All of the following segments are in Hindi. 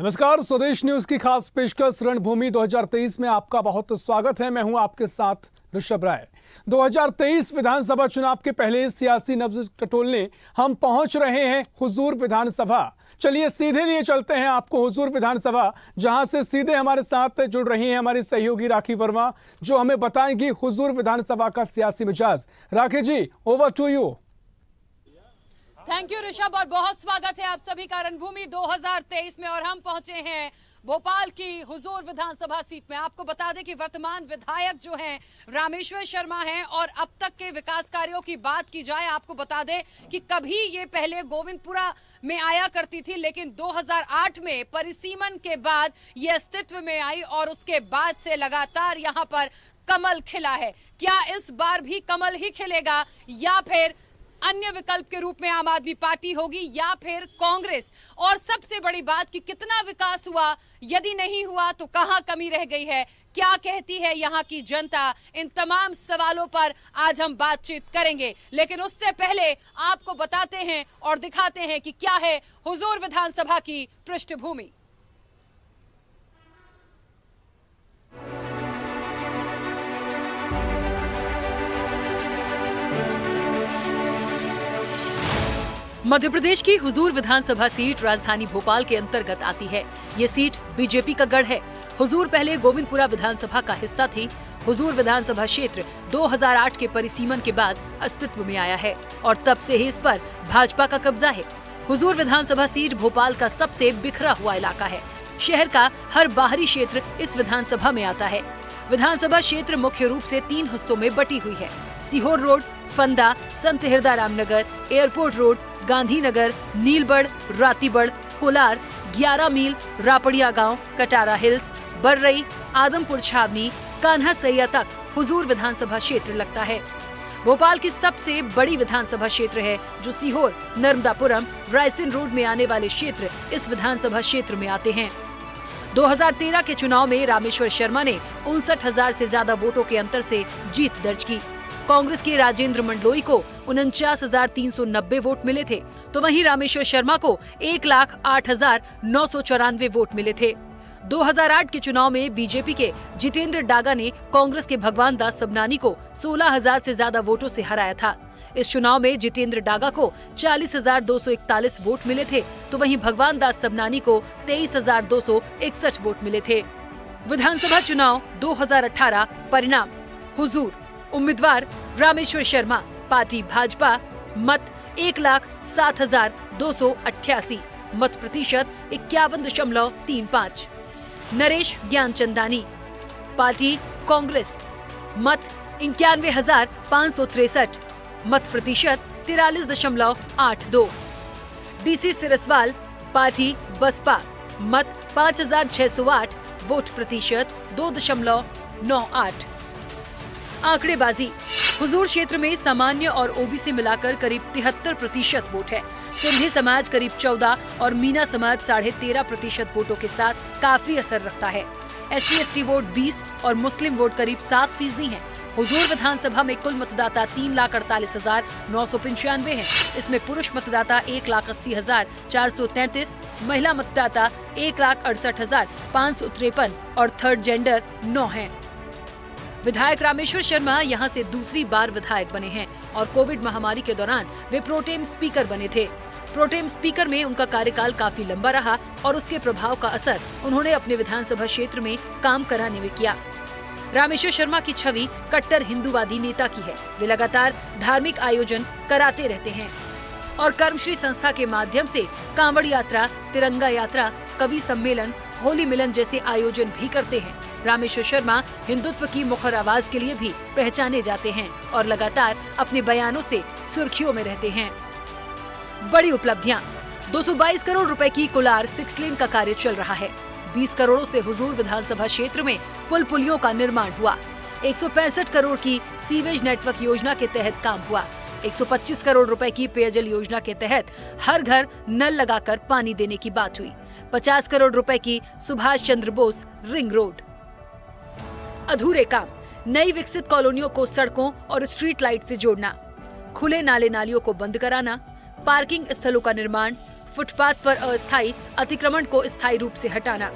नमस्कार, स्वदेश न्यूज की खास पेशकश रणभूमि 2023 में आपका बहुत स्वागत है। मैं हूं आपके साथ ऋषभ राय। 2023 विधानसभा चुनाव के पहले सियासी नब्ज टटोलने हम पहुंच रहे हैं हुजूर विधानसभा। चलिए सीधे लिए चलते हैं आपको हुजूर विधानसभा, जहां से सीधे हमारे साथ जुड़ रही हैं हमारी सहयोगी राखी वर्मा, जो हमें बताएंगी हुजूर विधानसभा का सियासी मिजाज। Rakhi ji, over to you. Thank you Rishabh, और बहुत स्वागत है आप सभी का रणभूमि 2023 में। और हम पहुंचे हैं भोपाल की हुजूर विधानसभा सीट में। आपको बता दें कि वर्तमान विधायक जो हैं रामेश्वर शर्मा हैं, और अब तक के विकास कार्यों की बात की जाए, आपको बता दें कि कभी ये पहले गोविंदपुरा में आया करती थी, लेकिन 2008 में परिसीमन के बाद ये अस्तित्व में आई और उसके बाद से लगातार यहाँ पर कमल खिला है। क्या इस बार भी कमल ही खिलेगा, या फिर अन्य विकल्प के रूप में आम आदमी पार्टी होगी, या फिर कांग्रेस? और सबसे बड़ी बात कि कितना विकास हुआ, यदि नहीं हुआ तो कहां कमी रह गई है, क्या कहती है यहां की जनता, इन तमाम सवालों पर आज हम बातचीत करेंगे। लेकिन उससे पहले आपको बताते हैं और दिखाते हैं कि क्या है हुजूर विधानसभा की पृष्ठभूमि। मध्य प्रदेश की हुजूर विधानसभा सीट राजधानी भोपाल के अंतर्गत आती है। ये सीट बीजेपी का गढ़ है। हुजूर पहले गोविंदपुरा विधानसभा का हिस्सा थी। हुजूर विधानसभा क्षेत्र 2008 के परिसीमन के बाद अस्तित्व में आया है और तब से ही इस पर भाजपा का कब्जा है। हुजूर विधानसभा सीट भोपाल का सबसे बिखरा हुआ इलाका है। शहर का हर बाहरी क्षेत्र इस विधानसभा में आता है। विधानसभा क्षेत्र मुख्य रूप से 3 हिस्सों में बटी हुई है। सीहोर रोड, फंदा, संत हिरदाराम नगर, एयरपोर्ट रोड, गांधीनगर, नीलबढ़, रातीबढ़, कोलार, 11 मील, रापड़िया गांव, कटारा हिल्स, बर्रई, आदमपुर छावनी, कान्हा सैया तक हुजूर विधानसभा क्षेत्र लगता है। भोपाल की सबसे बड़ी विधानसभा क्षेत्र है, जो सीहोर, नर्मदापुरम, रायसेन रोड में आने वाले क्षेत्र इस विधानसभा क्षेत्र में आते हैं। 2013 के चुनाव में रामेश्वर शर्मा ने 59,000 से ज्यादा वोटों के अंतर से जीत दर्ज की। कांग्रेस के राजेंद्र मंडलोई को 49,390 वोट मिले थे, तो वहीं रामेश्वर शर्मा को 1,08,994 वोट मिले थे। 2008 के चुनाव में बीजेपी के जितेंद्र डागा ने कांग्रेस के भगवान दास सबनानी को 16,000 से ज्यादा वोटों से हराया था। इस चुनाव में जितेंद्र डागा को 40,241 वोट मिले थे, तो वहीं भगवान दास सबनानी को 23,261 वोट मिले थे। विधानसभा चुनाव 2018 परिणाम: हुजूर, उम्मीदवार रामेश्वर शर्मा, पार्टी भाजपा, मत 1,07,288, मत प्रतिशत 51.35। नरेश ज्ञानचंदानी, पार्टी कांग्रेस, मत 91,563, मत प्रतिशत 43.82। डीसी सिरसवाल, पार्टी बसपा, मत 5,608, वोट प्रतिशत 2.98। आंकड़ेबाजी: हुजूर क्षेत्र में सामान्य और ओबीसी मिलाकर करीब 73% वोट है। सिंधी समाज करीब 14 और मीना समाज 13.5% वोटों के साथ काफी असर रखता है। SC/ST वोट 20 और मुस्लिम वोट करीब 7% है। हुजूर विधानसभा में कुल मतदाता 3,48,995 हैं। इसमें पुरुष मतदाता 1,80,433, महिला मतदाता 1,68,553 और थर्ड जेंडर 9 हैं। विधायक रामेश्वर शर्मा यहां से दूसरी बार विधायक बने हैं और कोविड महामारी के दौरान वे प्रोटेम स्पीकर बने थे। प्रोटेम स्पीकर में उनका कार्यकाल काफी लंबा रहा और उसके प्रभाव का असर उन्होंने अपने विधानसभा क्षेत्र में काम कराने में किया। रामेश्वर शर्मा की छवि कट्टर हिंदूवादी नेता की है। वे लगातार धार्मिक आयोजन कराते रहते हैं और कर्मश्री संस्था के माध्यम से कांवड़ यात्रा, तिरंगा यात्रा, कवि सम्मेलन, होली मिलन जैसे आयोजन भी करते हैं। रामेश्वर शर्मा हिंदुत्व की मुखर आवाज के लिए भी पहचाने जाते हैं और लगातार अपने बयानों से सुर्खियों में रहते हैं। बड़ी उपलब्धियां: 222 करोड़ रुपए की कोलार 6 लेन का कार्य चल रहा है। 20 करोड़ों से हुजूर विधानसभा क्षेत्र में पुल पुलियों का निर्माण हुआ। 165 करोड़ की सीवेज नेटवर्क योजना के तहत काम हुआ। 125 करोड़ रुपए की पेयजल योजना के तहत हर घर नल लगाकर पानी देने की बात हुई। 50 करोड़ रुपए की सुभाष चंद्र बोस रिंग रोड। अधूरे काम: नई विकसित कॉलोनियों को सड़कों और स्ट्रीट लाइट से जोड़ना, खुले नाले नालियों को बंद कराना, पार्किंग स्थलों का निर्माण, फुटपाथ पर अस्थायी अतिक्रमण को स्थायी रूप से हटाना।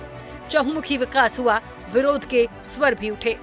चहुमुखी विकास हुआ, विरोध के स्वर भी उठे।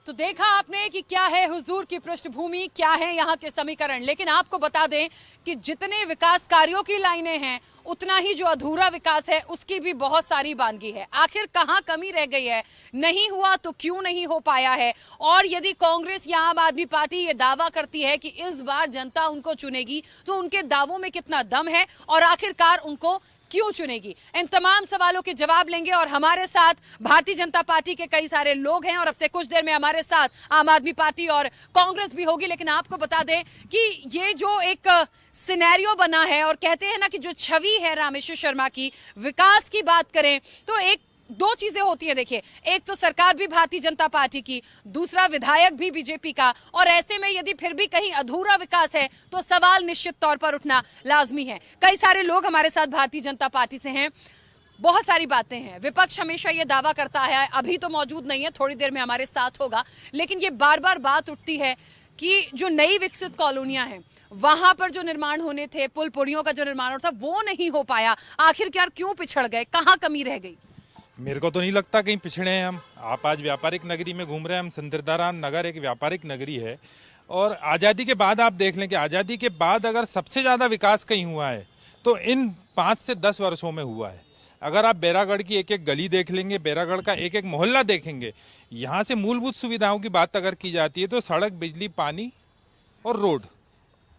तो देखा आपने कि क्या है हुजूर की पृष्ठभूमि, क्या है यहाँ के समीकरण। लेकिन आपको बता दें कि जितने विकास कार्यों की लाइनें हैं, उतना ही जो अधूरा विकास है उसकी भी बहुत सारी बानगी है। आखिर कहाँ कमी रह गई है, नहीं हुआ तो क्यों नहीं हो पाया है, और यदि कांग्रेस या आम आदमी पार्टी ये दावा करती है कि इस बार जनता उनको चुनेगी, तो उनके दावों में कितना दम है और आखिरकार उनको क्यों चुनेगी। इन तमाम सवालों के जवाब लेंगे और हमारे साथ भारतीय जनता पार्टी के कई सारे लोग हैं और अब से कुछ देर में हमारे साथ आम आदमी पार्टी और कांग्रेस भी होगी। लेकिन आपको बता दें कि ये जो एक सिनेरियो बना है और कहते हैं ना कि जो छवि है रामेश्वर शर्मा की, विकास की बात करें तो एक दो चीजें होती है। देखिए, एक तो सरकार भी भारतीय जनता पार्टी की, दूसरा विधायक भी बीजेपी का, और ऐसे में यदि फिर भी कहीं अधूरा विकास है तो सवाल निश्चित तौर पर उठना लाजमी है। कई सारे लोग हमारे साथ भारतीय जनता पार्टी से हैं, बहुत सारी बातें हैं। विपक्ष हमेशा ये दावा करता है, अभी तो मौजूद नहीं है, थोड़ी देर में हमारे साथ होगा, लेकिन ये बार बार बात उठती है कि जो नई विकसित कॉलोनियां हैं वहां पर जो निर्माण होने थे, पुल पुलियों का जो निर्माण था वो नहीं हो पाया। आखिरकार क्यों पिछड़ गए, कहाँ कमी रह गई? मेरे को तो नहीं लगता कहीं पिछड़े हैं हम। आप आज व्यापारिक नगरी में घूम रहे हैं, हम संतरदाराम नगर एक व्यापारिक नगरी है, और आज़ादी के बाद आप देख लें कि आज़ादी के बाद अगर सबसे ज़्यादा विकास कहीं हुआ है तो इन 5 से 10 वर्षों में हुआ है। अगर आप बैरागढ़ की एक एक गली देख लेंगे, बैरागढ़ का एक एक मोहल्ला देखेंगे, यहाँ से मूलभूत सुविधाओं की बात अगर की जाती है तो सड़क, बिजली, पानी और रोड,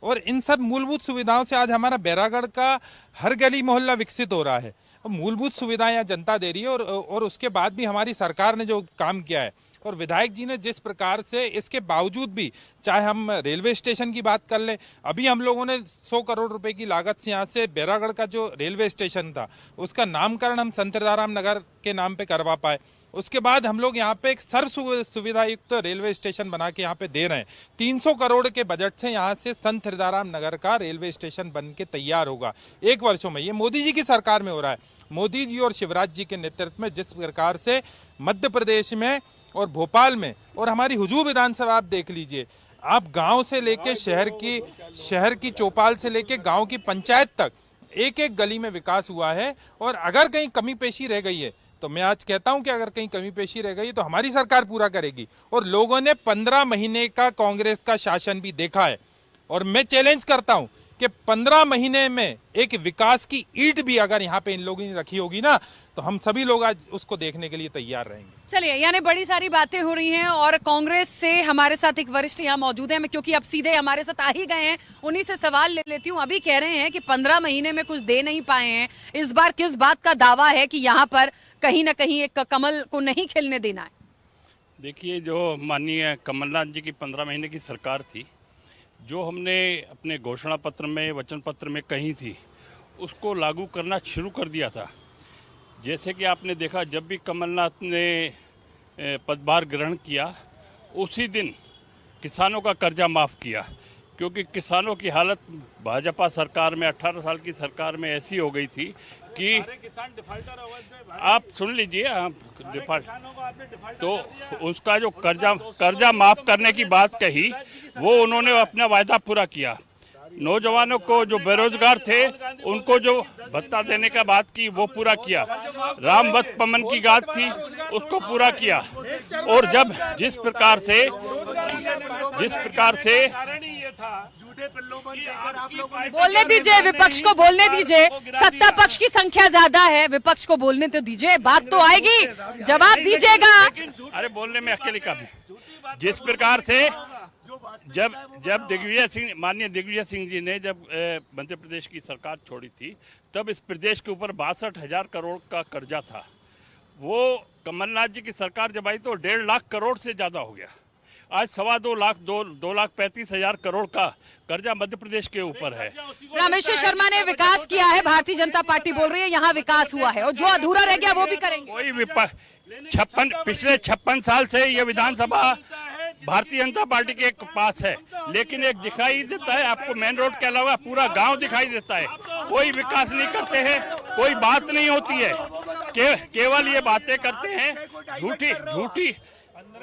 और इन सब मूलभूत सुविधाओं से आज हमारा बैरागढ़ का हर गली मोहल्ला विकसित हो रहा है। मूलभूत सुविधाएं यहाँ जनता दे रही है, और उसके बाद भी हमारी सरकार ने जो काम किया है और विधायक जी ने जिस प्रकार से, इसके बावजूद भी, चाहे हम रेलवे स्टेशन की बात कर लें, अभी हम लोगों ने 100 करोड़ रुपए की लागत से यहाँ से बैरागढ़ का जो रेलवे स्टेशन था उसका नामकरण हम संतरदाराम नगर के नाम पे करवा पाए। उसके बाद हम लोग यहाँ पे एक सर्व सुविधा युक्त रेलवे स्टेशन बना के यहाँ पे दे रहे हैं। 300 करोड़ के बजट से यहाँ से संत हिरदाराम नगर का रेलवे स्टेशन बन के तैयार होगा 1 वर्षों में। ये मोदी जी की सरकार में हो रहा है। मोदी जी और शिवराज जी के नेतृत्व में जिस प्रकार से मध्य प्रदेश में और भोपाल में, और हमारी हुजूर विधानसभा आप देख लीजिए, आप गांव से लेके शहर की चौपाल से लेके गांव की पंचायत तक एक एक गली में विकास हुआ है। और अगर कहीं कमी पेशी रह गई है तो मैं आज कहता हूं कि अगर कहीं कमी पेशी रह गई तो हमारी सरकार पूरा करेगी। और लोगों ने 15 महीने का कांग्रेस का शासन भी देखा है, और मैं चैलेंज करता हूं कि 15 महीने में एक विकास की ईंट भी अगर यहाँ पे इन लोगों ने रखी होगी ना, तो हम सभी लोग आज उसको देखने के लिए तैयार रहेंगे। चलिए, यानी बड़ी सारी बातें हो रही हैं, और कांग्रेस से हमारे साथ एक वरिष्ठ यहाँ मौजूद है, क्योंकि अब सीधे हमारे साथ आ ही गए हैं, उन्हीं से सवाल ले लेती हूँ। अभी कह रहे हैं कि 15 महीने में कुछ दे नहीं पाए हैं, इस बार किस बात का दावा है कि यहाँ पर कहीं ना कहीं एक कमल को नहीं खिलने देना है? देखिए, जो माननीय कमलनाथ जी की 15 महीने की सरकार थी, जो हमने अपने घोषणा पत्र में, वचन पत्र में कही थी, उसको लागू करना शुरू कर दिया था। जैसे कि आपने देखा, जब भी कमलनाथ ने पदभार ग्रहण किया उसी दिन किसानों का कर्जा माफ़ किया, क्योंकि किसानों की हालत भाजपा सरकार में, 18 साल की सरकार में ऐसी हो गई थी कि आप सुन लीजिए, आप डिफॉल्ट, तो उसका जो कर्जा माफ़ करने की बात कही, वो उन्होंने अपना वायदा पूरा किया। नौजवानों को जो बेरोजगार थे उनको जो भत्ता देने का बात की वो पूरा किया। रामवत पमन की बात थी उसको पूरा किया। और जब जिस प्रकार से बोलने दीजिए, विपक्ष को बोलने दीजिए, सत्ता पक्ष की संख्या ज्यादा है, विपक्ष को बोलने तो दीजिए, बात तो आएगी, जवाब दीजिएगा। अरे बोलने में अकेले का भी, जिस प्रकार से जब दिग्विजय सिंह, माननीय दिग्विजय सिंह जी ने जब मध्य प्रदेश की सरकार छोड़ी थी, तब इस प्रदेश के ऊपर 62,000 करोड़ का कर्जा था। वो कमलनाथ जी की सरकार जब आई तो 1.5 लाख करोड़ से ज्यादा हो गया। आज 2,35,000 करोड़ का कर्जा मध्य प्रदेश के ऊपर है। रामेश्वर शर्मा ने विकास किया है, भारतीय जनता पार्टी बोल रही है यहाँ विकास हुआ है, और जो अधूरा रह गया वो भी करेंगे। कोई पिछले 56 साल से ये विधानसभा भारतीय जनता पार्टी के पास है, लेकिन एक दिखाई देता है आपको मेन रोड के अलावा पूरा गांव दिखाई देता है। कोई विकास नहीं करते हैं, कोई बात नहीं होती है, केवल ये बातें करते हैं झूठी झूठी।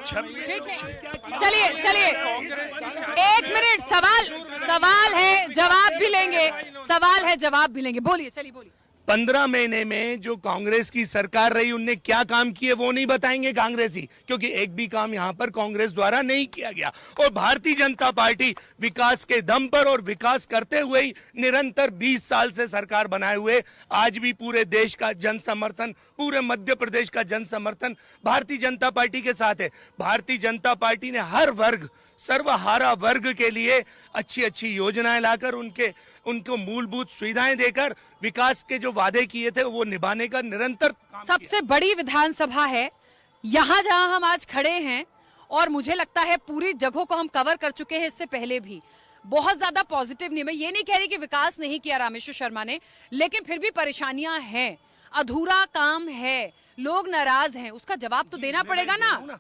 ठीक है, चलिए 1 मिनट, सवाल है, जवाब भी लेंगे, सवाल है जवाब भी लेंगे। बोलिए, चलिए बोलिए। 15 महीने में जो कांग्रेस की सरकार रही उनने क्या काम किए वो नहीं बताएंगे कांग्रेसी, क्योंकि एक भी काम यहां पर कांग्रेस द्वारा नहीं किया गया। और भारतीय जनता पार्टी विकास के दम पर और विकास करते हुए ही निरंतर 20 साल से सरकार बनाए हुए आज भी पूरे देश का जन समर्थन, पूरे मध्य प्रदेश का जन समर्थन भारतीय जनता पार्टी के साथ है। भारतीय जनता पार्टी ने हर वर्ग, सर्वहारा वर्ग के लिए अच्छी अच्छी योजनाएं लाकर उनको मूलभूत सुविधाएं देकर विकास के जो वादे किए थे वो निभाने का निरंतर सबसे बड़ी विधानसभा है यहाँ जहाँ हम आज खड़े हैं, और मुझे लगता है पूरी जगहों को हम कवर कर चुके हैं इससे पहले भी। बहुत ज्यादा पॉजिटिव नहीं, मैं ये नहीं कह रही कि विकास नहीं किया रामेश्वर शर्मा ने, लेकिन फिर भी परेशानियां हैं, अधूरा काम है, लोग नाराज हैं, उसका जवाब तो देना पड़ेगा ना।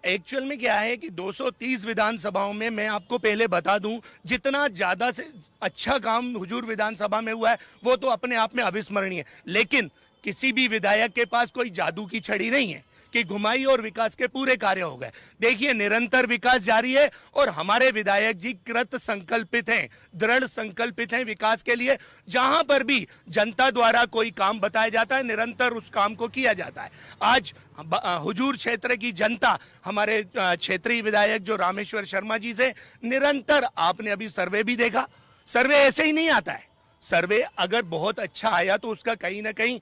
एक्चुअल में क्या है कि 230 विधानसभाओं में मैं आपको पहले बता दूं, जितना ज्यादा से अच्छा काम हुजूर विधानसभा में हुआ है वो तो अपने आप में अविस्मरणीय है। लेकिन किसी भी विधायक के पास कोई जादू की छड़ी नहीं है कि घुमाई और विकास के पूरे कार्य हो गए। देखिए, निरंतर विकास जारी है और हमारे विधायक जी कृत संकल्पित हैं, दृढ़ संकल्पित हैं विकास के लिए। जहां पर भी जनता द्वारा कोई काम बताया जाता है निरंतर उस काम को किया जाता है। आज हुजूर क्षेत्र की जनता हमारे क्षेत्रीय विधायक जो रामेश्वर शर्मा जी से निरंतर, आपने अभी सर्वे भी देखा, सर्वे ऐसे ही नहीं आता है। सर्वे अगर बहुत अच्छा आया तो उसका कहीं ना कहीं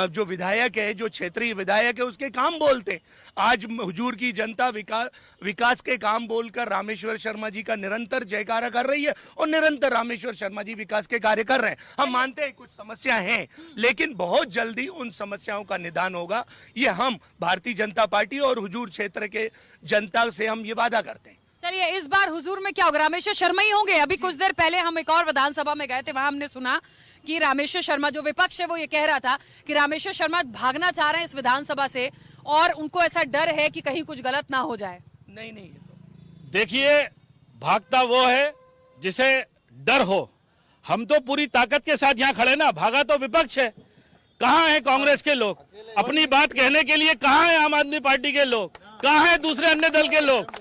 जो विधायक है, जो क्षेत्रीय विधायक है, उसके काम बोलते हैं। आज हुजूर की जनता विकास के काम बोलकर रामेश्वर शर्मा जी का निरंतर जयकारा कर रही है और निरंतर रामेश्वर शर्मा जी विकास के कार्य कर रहे हैं। हम मानते हैं कुछ समस्याएं हैं, लेकिन बहुत जल्दी उन समस्याओं का निदान होगा। ये हम भारतीय जनता पार्टी और हुजूर क्षेत्र के जनता से हम ये वादा करते हैं। चलिए, इस बार हुजूर में क्या होगा, रामेश्वर शर्मा ही होंगे? अभी कुछ देर पहले हम एक और विधानसभा में गए थे, वहां हमने सुना कि रामेश्वर शर्मा, जो विपक्ष है वो ये कह रहा था कि रामेश्वर शर्मा भागना चाह रहे हैं इस विधानसभा से और उनको ऐसा डर है कि कहीं कुछ गलत ना हो जाए। नहीं, देखिए, भागता वो है जिसे डर हो। हम तो पूरी ताकत के साथ यहाँ खड़े ना, भागा तो विपक्ष है। कहाँ है कांग्रेस के लोग? अपनी बात कहने के लिए कहाँ है आम आदमी पार्टी के लोग? कहाँ है दूसरे अन्य दल के लोग?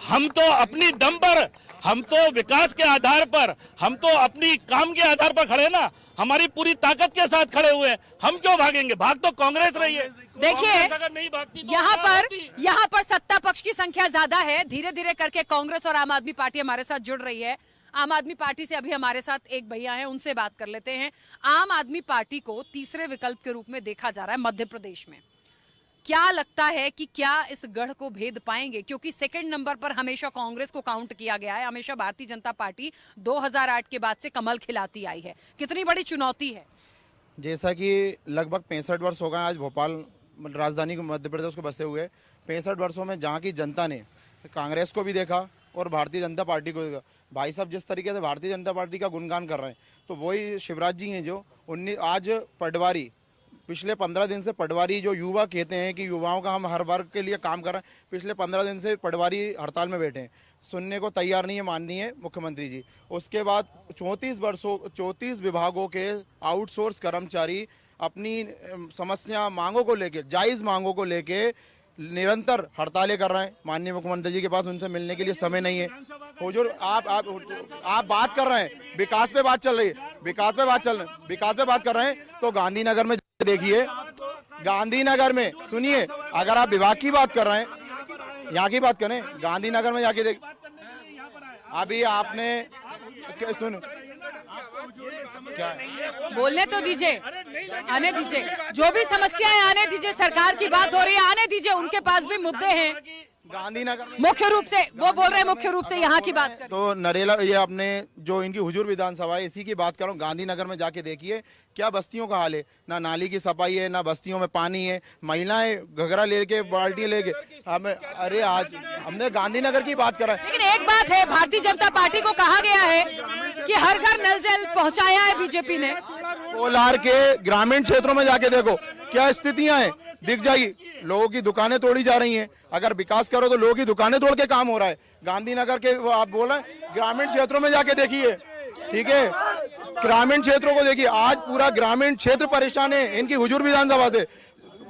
हम तो अपनी दम पर, हम तो विकास के आधार पर, हम तो अपनी काम के आधार पर खड़े ना, हमारी पूरी ताकत के साथ खड़े हुए हैं। हम क्यों भागेंगे? भाग तो कांग्रेस रही है। देखिए, यहाँ पर सत्ता पक्ष की संख्या ज्यादा है, धीरे धीरे करके कांग्रेस और आम आदमी पार्टी हमारे साथ जुड़ रही है। आम आदमी पार्टी से अभी हमारे साथ एक भैया हैं, उनसे बात कर लेते हैं। आम आदमी पार्टी को तीसरे विकल्प के रूप में देखा जा रहा है मध्य प्रदेश में। क्या लगता है कि क्या इस गढ़ को भेद पाएंगे? क्योंकि सेकंड नंबर पर हमेशा कांग्रेस को काउंट किया गया है, हमेशा भारतीय जनता पार्टी 2008 के बाद से कमल खिलाती आई है। कितनी बड़ी चुनौती है? जैसा कि लगभग 65 वर्ष हो गए आज भोपाल राजधानी को, मध्य प्रदेश को बसते हुए। 65 वर्षों में जहाँ की जनता ने कांग्रेस को भी देखा और भारतीय जनता पार्टी को देखा। भाई साहब जिस तरीके से भारतीय जनता पार्टी का गुणगान कर रहे हैं, तो वही शिवराज जी हैं जो आज पटवारी, पिछले 15 दिन से पटवारी, जो युवा कहते हैं कि युवाओं का हम हर वर्ग के लिए काम कर रहे हैं, पिछले 15 दिन से पटवारी हड़ताल में बैठे हैं, सुनने को तैयार नहीं है माननीय मुख्यमंत्री जी। उसके बाद 34 विभागों के आउटसोर्स कर्मचारी अपनी समस्या मांगों को लेके, जायज़ मांगों को लेके निरंतर हड़तालें कर रहे हैं। माननीय मुख्यमंत्री जी के पास उनसे मिलने के लिए समय नहीं है। हुजूर, आप बात कर रहे हैं, विकास पे बात चल रही है, विकास पे बात कर रहे हैं, तो गांधीनगर में देखिए, गांधीनगर में सुनिए, अगर आप विभाग की बात कर रहे हैं, यहाँ की बात करें, गांधीनगर में जाके देख, अभी आपने सुन, क्या बोलने तो दीजिए, आने दीजिए, जो भी समस्याएं आने दीजिए, सरकार की बात हो रही है, आने दीजिए, उनके पास भी मुद्दे हैं। गांधीनगर मुख्य रूप से वो बोल रहे हैं, मुख्य रूप से यहाँ की बात करें तो नरेला, ये आपने जो इनकी हुजूर विधानसभा है इसी की बात कर रहा हूँ। गांधीनगर में जाके देखिए क्या बस्तियों का हाल है, ना नाली की सफाई है, ना बस्तियों में पानी है। महिलाएं घघरा लेके, बाल्टी लेके, हमें, अरे आज हमने गांधीनगर की बात करा। लेकिन एक बात है, भारतीय जनता पार्टी को कहा गया है कि हर घर नल जल पहुंचाया है बीजेपी ने, कोलार के ग्रामीण क्षेत्रों में जाके देखो क्या स्थितियां हैं, दिख जाएगी। लोगों की दुकानें तोड़ी जा रही हैं। अगर विकास करो तो लोगों की दुकानें तोड़ के काम हो रहा है। गांधीनगर के वो आप बोल रहे हैं, ग्रामीण क्षेत्रों में जाके देखिए, ठीक है, ग्रामीण क्षेत्रों को देखिए। आज पूरा ग्रामीण क्षेत्र परेशान है इनकी हुजूर विधानसभा से।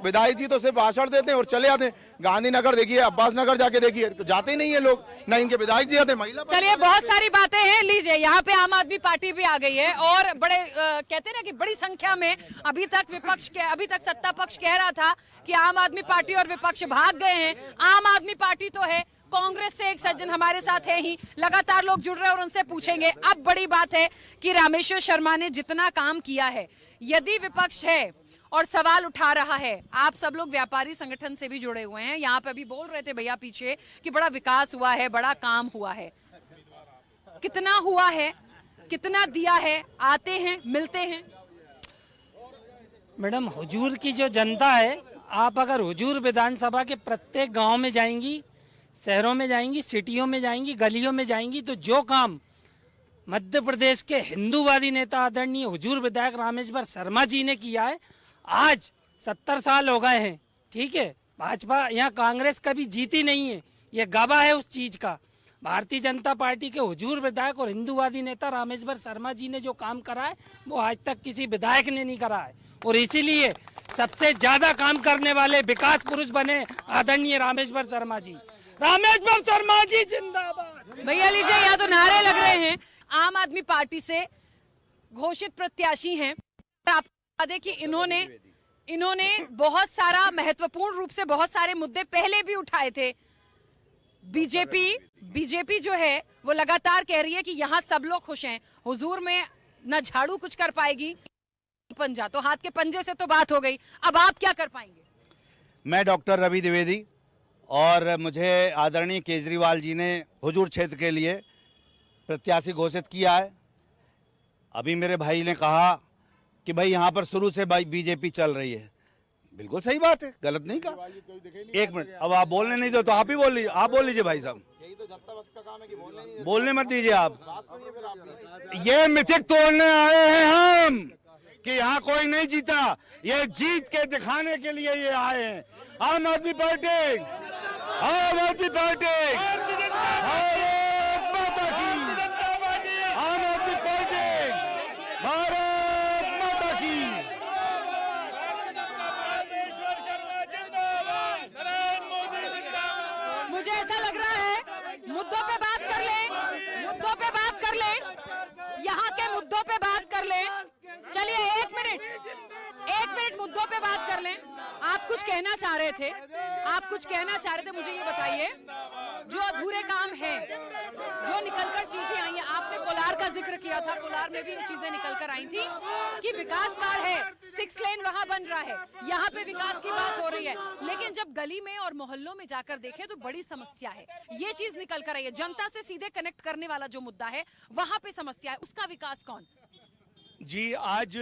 विधायक जी तो सिर्फ भाषण देते हैं और चले आते हैं। गांधीनगर देखिए, अब्बास नगर जाके देखिए, जाते ही नहीं है लोग, ना इनके विधायक जी आते। महिला चलिए, बहुत सारी बातें हैं। लीजिए, यहाँ पे आम आदमी पार्टी भी आ गई है और बड़े कहते हैं ना कि बड़ी संख्या में अभी तक सत्ता पक्ष कह रहा था कि आम आदमी पार्टी और विपक्ष भाग गए हैं। आम आदमी पार्टी तो है, कांग्रेस से एक सज्जन हमारे साथ है ही, लगातार लोग जुड़ रहे हैं और उनसे पूछेंगे। अब बड़ी बात है कि रामेश्वर शर्मा ने जितना काम किया है, यदि विपक्ष है और सवाल उठा रहा है, आप सब लोग व्यापारी संगठन से भी जुड़े हुए हैं, यहाँ पे अभी बोल रहे थे भैया पीछे कि बड़ा विकास हुआ है, बड़ा काम हुआ है। कितना हुआ है, कितना दिया है, आते हैं, मिलते हैं? मैडम, हुजूर की जो जनता है, आप अगर हुजूर विधानसभा के प्रत्येक गांव में जाएंगी, शहरों में जाएंगी, सिटियों में जाएंगी, गलियों में जाएंगी, तो जो काम मध्य प्रदेश के हिंदूवादी नेता आदरणीय हुजूर विधायक रामेश्वर शर्मा जी ने किया है, आज 70 साल हो गए हैं, ठीक है। भाजपा यहाँ कांग्रेस कभी जीती नहीं है, ये गवाह है उस चीज का। भारतीय जनता पार्टी के हुजूर विधायक और हिंदूवादी नेता रामेश्वर शर्मा जी ने जो काम करा है, वो आज तक किसी विधायक ने नहीं करा है। और इसीलिए सबसे ज्यादा काम करने वाले विकास पुरुष बने आदरणीय रामेश्वर शर्मा जी। रामेश्वर शर्मा जी जिंदाबाद। भैया लीजिए, यहाँ तो नारे लग रहे हैं। आम आदमी पार्टी से घोषित प्रत्याशी हैं। आप बता दें कि इन्होंने बहुत सारा महत्वपूर्ण रूप से बहुत सारे मुद्दे पहले भी उठाए थे। बीजेपी जो है वो लगातार कह रही है कि यहाँ सब लोग खुश हैं, हुजूर में न झाड़ू कुछ कर पाएगी, पंजा तो हाथ के पंजे से तो बात हो गई। अब आप क्या कर पाएंगे? मैं डॉक्टर रवि द्विवेदी, और मुझे आदरणीय केजरीवाल जी ने हुजूर क्षेत्र के लिए प्रत्याशी घोषित किया है। अभी मेरे भाई ने कहा कि भाई यहाँ पर शुरू से बीजेपी चल रही है, बिल्कुल सही बात है, गलत नहीं कहा। एक मिनट, अब आप बोलने नहीं दो तो आप ही बोल लीजिए, आप बोल लीजिए भाई साहब। यही तो जनता पक्ष का काम है कि बोलने नहीं देते। बोलने मत दीजिए आप। बात सुनिए फिर आप भी। ये मिथिक तोड़ने आए हैं हम कि यहाँ कोई नहीं जीता, ये जीत के दिखाने के लिए ये आए हैं। आम आदमी पार्टी, आम आदमी पार्टी, भारत माता की, आम आदमी पार्टी, भारत माता की। मुझे ऐसा लग रहा है मुद्दों पे बात कर लें, मुद्दों पे बात कर लें, यहाँ के मुद्दों पे बात कर लें। चलिए एक मिनट मुद्दों पे बात कर लें। आप कुछ कहना चाह रहे थे, मुझे ये बताइए, जो अधूरे काम हैं, जो निकलकर चीजें आई हैं, आपने कोलार का जिक्र किया था, कोलार में भी ये चीजें निकलकर आई थी कि विकास कार्य है, 6 लेन वहां बन रहा है, यहाँ पे विकास की बात हो रही है, लेकिन जब गली में और मोहल्लों में जाकर देखें तो बड़ी समस्या है। ये चीज निकल कर आई है, जनता से सीधे कनेक्ट करने वाला जो मुद्दा है वहां पे समस्या है, उसका विकास कौन? जी, आज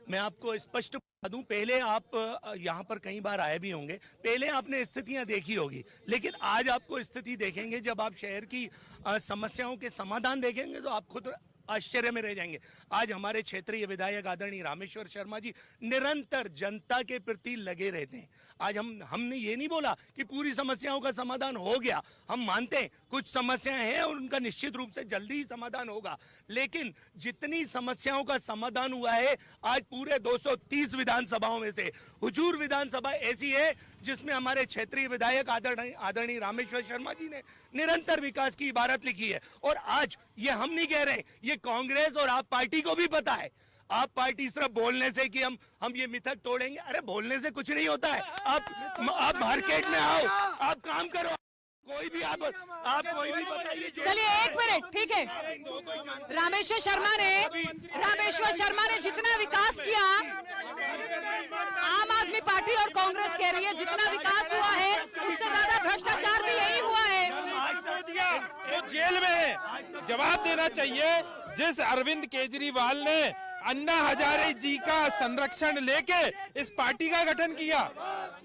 मैं आपको स्पष्ट बता दूं, पहले आप यहाँ पर कई बार आए भी होंगे, पहले आपने स्थितियां देखी होगी, लेकिन आज आपको स्थिति देखेंगे, जब आप शहर की समस्याओं के समाधान देखेंगे तो आप खुद आश्चर्य में रह जाएंगे। आज हमारे क्षेत्रीय विधायक आदरणीय रामेश्वर शर्मा जी निरंतर जनता के प्रति लगे रहते हैं। आज हमने ये नहीं बोला कि पूरी समस्याओं का समाधान हो गया, हम मानते हैं कुछ समस्याएं हैं और उनका निश्चित रूप से जल्दी ही समाधान होगा, लेकिन जितनी समस्याओं का समाधान हुआ है आज पूरे 230 विधानसभाओं में से हुजूर विधानसभा ऐसी है जिसमें हमारे क्षेत्रीय विधायक आदरणीय रामेश्वर शर्मा जी ने निरंतर विकास की इबारत लिखी है। और आज ये हम नहीं कह रहे, ये कांग्रेस और आप पार्टी को भी पता है। आप पार्टी सिर्फ बोलने से कि हम ये मिथक तोड़ेंगे, अरे बोलने से कुछ नहीं होता है। आप मार्केट में आओ, आप काम करो, कोई भी आप कोई भी बताइए। चलिए एक मिनट, ठीक है। रामेश्वर शर्मा ने जितना विकास किया, आम आदमी पार्टी और कांग्रेस कह रही है जितना विकास हुआ है उससे ज्यादा भ्रष्टाचार भी यही हुआ है। वो जेल में है, जवाब देना चाहिए। जिस अरविंद केजरीवाल ने अन्ना हजारे जी का संरक्षण लेके इस पार्टी का गठन किया।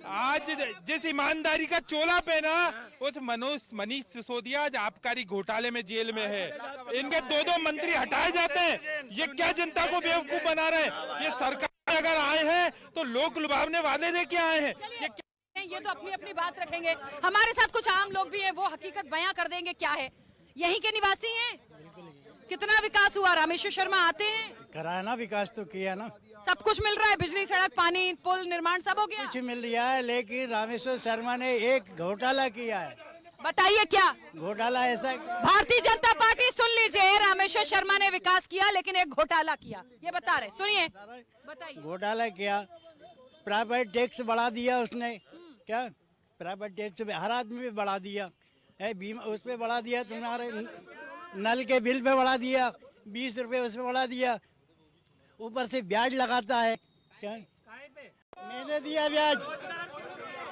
आज जिस ईमानदारी का चोला पहना उस मनीष सिसोदिया आज आबकारी घोटाले में जेल में है। इनके दो मंत्री हटाए जाते हैं। ये क्या जनता को बेवकूफ बना रहे हैं? ये सरकार अगर आए हैं तो लोक लुभावने वादे दे के आए हैं। ये तो अपनी अपनी बात रखेंगे। हमारे साथ कुछ आम लोग भी हैं, वो हकीकत बयां कर देंगे क्या है। यहीं के निवासी हैं। कितना विकास हुआ? रामेश्वर शर्मा आते हैं, कराना विकास तो किया ना, सब कुछ मिल रहा है, बिजली, सड़क, पानी, पुल निर्माण सब हो गया। कुछ मिल रहा है, लेकिन रामेश्वर शर्मा ने एक घोटाला किया है। बताइए क्या घोटाला? ऐसा भारतीय जनता पार्टी, सुन लीजिए, रामेश्वर शर्मा ने विकास किया लेकिन एक घोटाला किया, ये बता रहे। सुनिए, बताइए। घोटाला किया, प्राइवेट टैक्स बढ़ा दिया उसने। क्या प्राइवेट टैक्स हर आदमी पे बढ़ा दिया है, बीमा उस पे बढ़ा दिया, तुम्हारे नल के बिल पे बढ़ा दिया, 20 रुपए उस पे बढ़ा दिया, ऊपर से ब्याज लगाता है। क्या मैंने दिया ब्याज?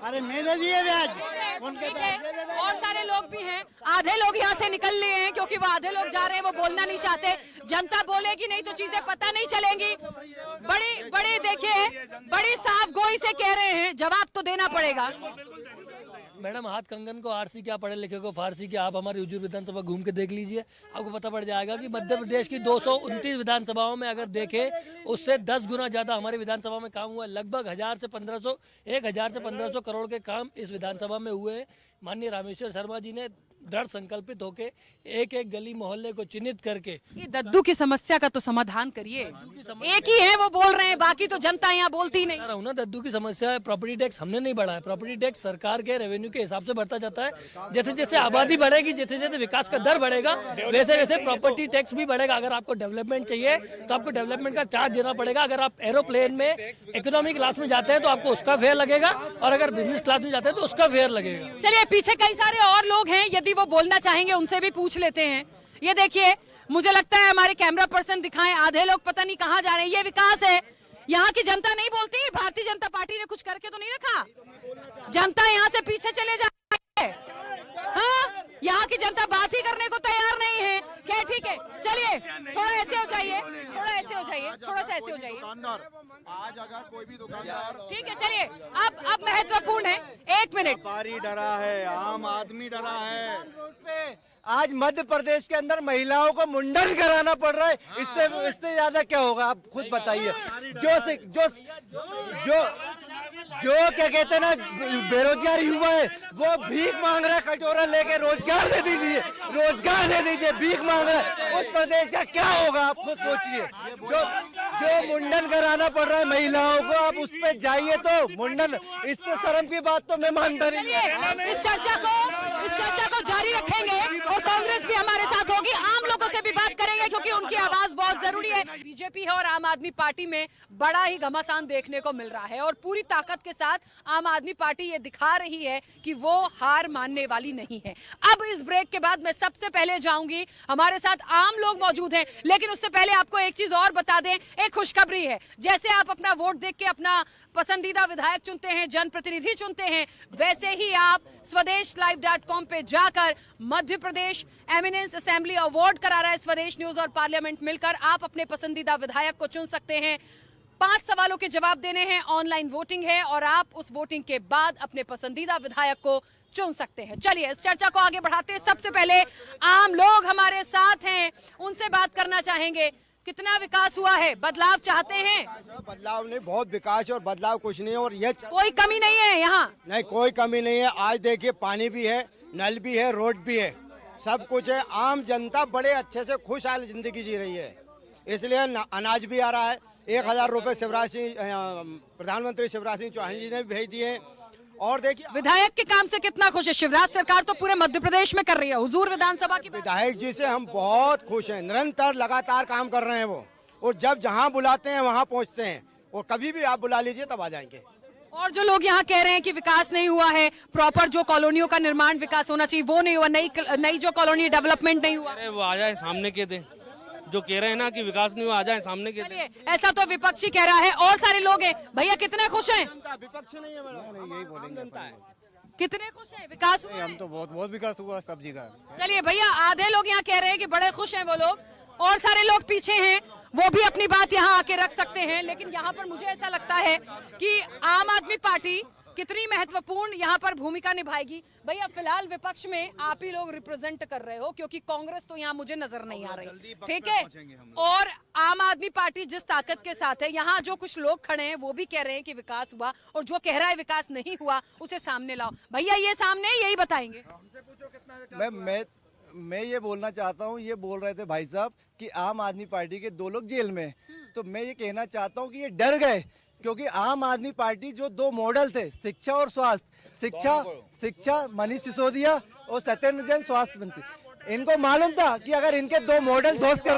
अरे मैंने दिया ब्याज। उनके ठीक है, और सारे लोग भी हैं। आधे लोग यहाँ से निकल लिए हैं क्योंकि वो आधे लोग जा रहे हैं, वो बोलना नहीं चाहते। जनता बोलेगी नहीं तो चीजें पता नहीं चलेंगी। बड़ी देखिए, बड़ी साफ गोई से कह रहे हैं, जवाब तो देना पड़ेगा। मैडम, हाथ कंगन को आरसी क्या, पढ़े लिखे को फारसी क्या। आप हमारी हुजूर विधानसभा घूम के देख लीजिए, आपको पता पड़ जाएगा कि मध्य प्रदेश की 229 विधानसभाओं में अगर देखें उससे 10 गुना ज्यादा हमारी विधानसभा में काम हुआ है। लगभग 1000 से 1500 करोड़ के काम इस विधानसभा में हुए हैं। माननीय रामेश्वर शर्मा जी ने दृढ़ संकल्पित होके एक एक गली मोहल्ले को चिन्हित करके ये दद्दू की समस्या का तो समाधान करिए। एक ही है वो बोल रहे हैं, बाकी तो जनता यहाँ बोलती नहीं। ना दद्दू की समस्या है। प्रॉपर्टी टैक्स हमने नहीं बढ़ाया, प्रॉपर्टी टैक्स सरकार के रेवेन्यू के हिसाब से बढ़ता जाता है। जैसे जैसे आबादी बढ़ेगी, जैसे जैसे विकास का दर बढ़ेगा, वैसे वैसे प्रॉपर्टी टैक्स भी बढ़ेगा। अगर आपको डेवलपमेंट चाहिए तो आपको डेवलपमेंट का चार्ज देना पड़ेगा। अगर आप एरोप्लेन में इकोनॉमी क्लास में जाते हैं तो आपको उसका फेयर लगेगा, और अगर बिजनेस क्लास में जाते हैं तो उसका फेयर लगेगा। चलिए, पीछे कई सारे और लोग हैं, यदि वो बोलना चाहेंगे उनसे भी पूछ लेते हैं। ये देखिए, मुझे लगता है हमारे कैमरा पर्सन दिखाएं, आधे लोग पता नहीं कहां जा रहे हैं। ये विकास है, यहाँ की जनता नहीं बोलती। भारतीय जनता पार्टी ने कुछ करके तो नहीं रखा। जनता यहाँ से पीछे चले जा रही है। हाँ, यहाँ की जनता बात ही करने को तैयार नहीं है। क्या ठीक है, चलिए थोड़ा ऐसे हो जाइए, थोड़ा ऐसे हो जाइए, थोड़ा सा ऐसे हो जाइए। आज अगर कोई भी दुकानदार, ठीक है, चलिए अब महत्वपूर्ण है, 1 मिनट। व्यापारी डरा है, आम आदमी डरा है। आज मध्य प्रदेश के अंदर महिलाओं को मुंडन कराना पड़ रहा है। इससे ज्यादा क्या होगा? आप खुद बताइए। जो क्या कहते हैं ना, बेरोजगार युवा है वो भीख मांग रहा है, कटोरा लेके रोजगार दे दीजिए, रोजगार दे दीजिए, भीख मांग रहा है। उस प्रदेश का क्या होगा? आप खुद सोचिए। जो मुंडन कराना पड़ रहा है महिलाओं को, आप उस पे जाइए तो मुंडन, इससे शर्म की बात तो मैं मानता नहीं। इस चर्चा को जारी रखेंगे और कांग्रेस भी हमारे साथ होगी, आम लोगों से भी बात करेंगे क्योंकि उनकी आवाज बहुत जरूरी है। बीजेपी है और आम आदमी पार्टी में बड़ा ही घमासान देखने को मिल रहा है, और पूरी ताकत के साथ आम आदमी पार्टी ये दिखा रही है कि वो हार मानने वाली नहीं है। अब इस ब्रेक के बाद मैं सबसे पहले जाऊंगी, हमारे साथ आम लोग मौजूद हैं, लेकिन उससे पहले आपको एक चीज और बता दें, एक खुशखबरी है। जैसे आप अपना वोट देख के अपना पसंदीदा विधायक चुनते हैं, जनप्रतिनिधि चुनते हैं, वैसे ही आप स्वदेशलाइव.com पे जाकर Madhya Pradesh eminence assembly award करा रहा है स्वदेश न्यूज और पार्लियामेंट मिलकर, आप अपने पसंदीदा विधायक को चुन सकते हैं। 5 सवालों के जवाब देने हैं, ऑनलाइन वोटिंग है और आप उस वोटिंग के बाद अपने पसंदीदा विधायक को चुन सकते हैं। चलिए इस चर्चा को आगे बढ़ाते हैं। सबसे पहले आम लोग हमारे साथ हैं, उनसे बात करना चाहेंगे। कितना विकास हुआ है? बदलाव चाहते हैं? बदलाव नहीं, बहुत विकास और बदलाव कुछ नहीं, और ये कोई कमी नहीं है यहाँ? नहीं, कोई कमी नहीं है। आज देखिए, पानी भी है, नल भी है, रोड भी है, सब कुछ है। आम जनता बड़े अच्छे से खुशहाल जिंदगी जी रही है, इसलिए अनाज भी आ रहा है। 1000 रुपए प्रधानमंत्री शिवराज सिंह चौहान जी ने भी भेज दिए। और देखिए, विधायक के काम से कितना खुश है? शिवराज सरकार तो पूरे मध्य प्रदेश में कर रही है, हुजूर विधानसभा की विधायक जी से हम बहुत खुश हैं। निरंतर लगातार काम कर रहे हैं वो, और जब जहां बुलाते हैं वहां पहुंचते हैं, और कभी भी आप बुला लीजिए तब आ जाएंगे। और जो लोग यहाँ कह रहे हैं कि विकास नहीं हुआ है, प्रॉपर जो कॉलोनियों का निर्माण विकास होना चाहिए वो नहीं हुआ, नई जो कॉलोनी डेवलपमेंट नहीं हुआ, वो आ जाए सामने के दे। जो कह रहे हैं ना कि विकास नहीं हुआ, आ जाए सामने के दे। ऐसा तो विपक्षी कह रहा है, और सारे लोग हैं। भैया कितने खुश हैं? विपक्ष नहीं है मैडम, यही बोलेंगे। कितने खुश हैं? विकास हुआ? हम तो बहुत विकास हुआ सब्जी का। चलिए भैया, आधे लोग यहाँ कह रहे हैं कि बड़े खुश हैं वो लोग, और सारे लोग पीछे हैं, वो भी अपनी बात यहाँ आके रख सकते हैं। लेकिन यहाँ पर मुझे ऐसा लगता है कि आम आदमी पार्टी कितनी महत्वपूर्ण यहाँ पर भूमिका निभाएगी। भैया फिलहाल विपक्ष में आप ही लोग रिप्रेजेंट कर रहे हो, क्योंकि कांग्रेस तो यहाँ मुझे नजर नहीं आ रही, ठीक है। और आम आदमी पार्टी जिस ताकत के साथ है, यहाँ जो कुछ लोग खड़े हैं वो भी कह रहे हैं कि विकास हुआ, और जो कह रहा है विकास नहीं हुआ उसे सामने लाओ। भैया ये सामने यही बताएंगे। मैं ये बोलना चाहता हूँ, ये बोल रहे थे भाई साहब कि आम आदमी पार्टी के 2 लोग जेल में, तो मैं ये कहना चाहता हूँ कि ये डर गए, क्योंकि आम आदमी पार्टी जो 2 मॉडल थे, शिक्षा और स्वास्थ्य, शिक्षा मनीष सिसोदिया और सत्येंद्र जैन स्वास्थ्य मंत्री, इनको मालूम था कि अगर इनके 2 मॉडल ध्वस्त कर